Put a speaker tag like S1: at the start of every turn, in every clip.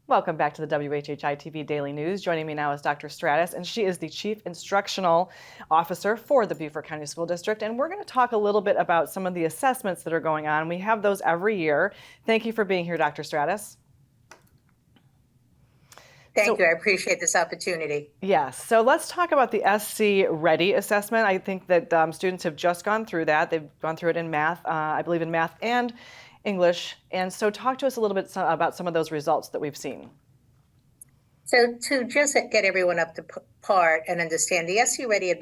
S1: Welcome back to the WHHI-TV Daily News. Joining me now is Dr. Stratos, and she is the Chief Instructional Officer for the Beaufort County School District. And we're going to talk a little bit about some of the assessments that are going on. We have those every year. Thank you for being here, Dr. Stratos.
S2: Thank you. I appreciate this opportunity.
S1: Yes. So let's talk about the SC Ready assessment. I think that students have just gone through that. They've gone through it in math, I believe in math and English. And so talk to us a little bit about some of those results that we've seen.
S2: So to just get everyone up to par and understand, the SC Ready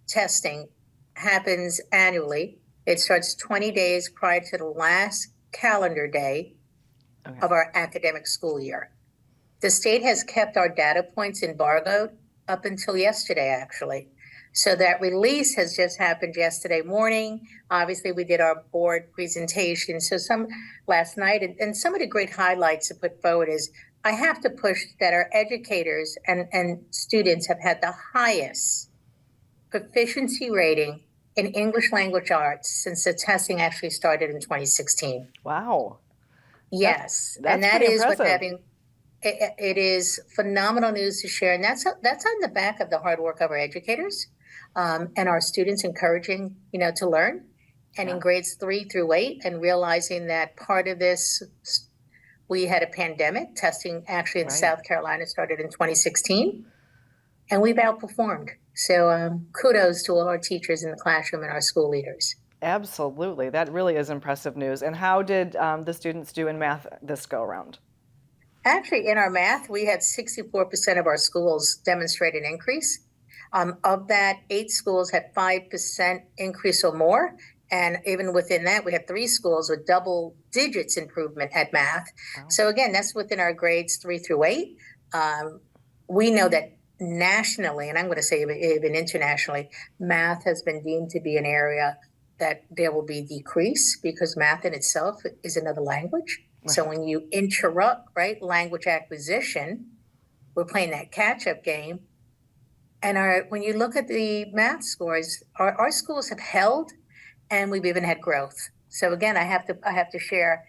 S2: testing happens annually. It starts 20 days prior to the last calendar day of our academic school year. The state has kept our data points embargoed up until yesterday, actually. So that release has just happened yesterday morning. Obviously, we did our board presentation. So some last night, and some of the great highlights to put forward is I have to push that our educators and students have had the highest proficiency rating in English language arts since the testing actually started in 2016.
S1: Wow.
S2: Yes.
S1: That's
S2: and that is
S1: impressive.
S2: what having it is phenomenal news to share. And that's on the back of the hard work of our educators and our students encouraging, to learn. And in grades 3 through 8, and realizing that part of this, we had a pandemic. Testing actually in South Carolina started in 2016, and we've outperformed. So kudos to all our teachers in the classroom and our school leaders.
S1: Absolutely. That really is impressive news. And how did the students do in math this go around?
S2: Actually, in our math, we had 64% of our schools demonstrate an increase. Of that, 8 schools had 5% increase or more. And even within that, we had 3 schools with double digits improvement at math. Wow. So again, that's within our grades 3 through 8. We know that nationally, and I'm going to say even internationally, math has been deemed to be an area that there will be decrease because math in itself is another language. Right. So when you interrupt, language acquisition, we're playing that catch-up game. And when you look at the math scores, our schools have held, and we've even had growth. So again, I have to share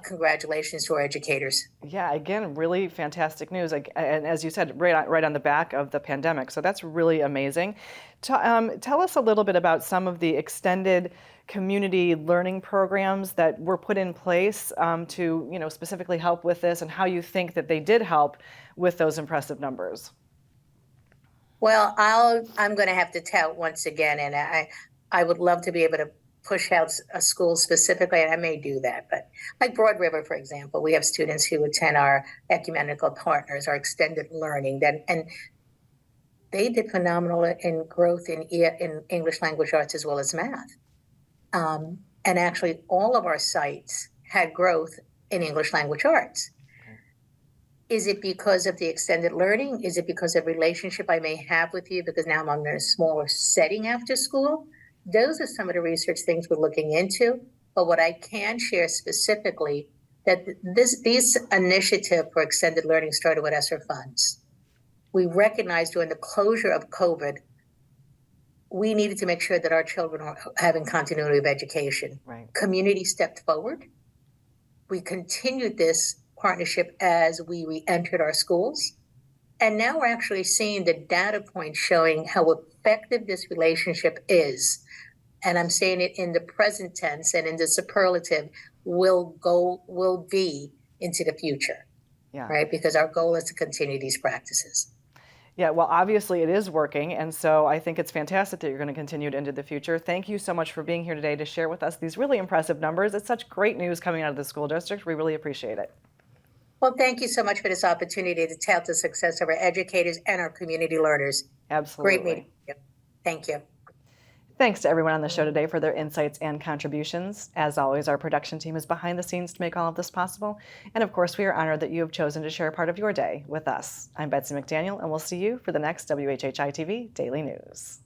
S2: congratulations to our educators.
S1: Yeah, again, really fantastic news. And as you said, right on the back of the pandemic. So that's really amazing. Tell us a little bit about some of the extended community learning programs that were put in place to, specifically help with this, and how you think that they did help with those impressive numbers.
S2: Well, I'm going to have to tout once again, and I would love to be able to push out a school specifically, and I may do that. But like Broad River, for example, we have students who attend our ecumenical partners, our extended learning, and they did phenomenal in growth in English language arts as well as math. And actually, all of our sites had growth in English language arts. Is it because of the extended learning? Is it because of relationship I may have with you because now I'm in a smaller setting after school? Those are some of the research things we're looking into. But what I can share specifically, that this initiative for extended learning started with ESSER funds. We recognized during the closure of COVID, we needed to make sure that our children are having continuity of education. Right. Community stepped forward. We continued this partnership as we re-entered our schools. And now we're actually seeing the data points showing how effective this relationship is. And I'm saying it in the present tense and in the superlative will be into the future, right? Because our goal is to continue these practices.
S1: Yeah, well, obviously it is working, and so I think it's fantastic that you're going to continue it into the future. Thank you so much for being here today to share with us these really impressive numbers. It's such great news coming out of the school district. We really appreciate it.
S2: Well, thank you so much for this opportunity to tout the success of our educators and our community learners.
S1: Absolutely.
S2: Great meeting. Thank you.
S1: Thanks to everyone on the show today for their insights and contributions. As always, our production team is behind the scenes to make all of this possible. And of course, we are honored that you have chosen to share a part of your day with us. I'm Betsy McDaniel, and we'll see you for the next WHHI-TV Daily News.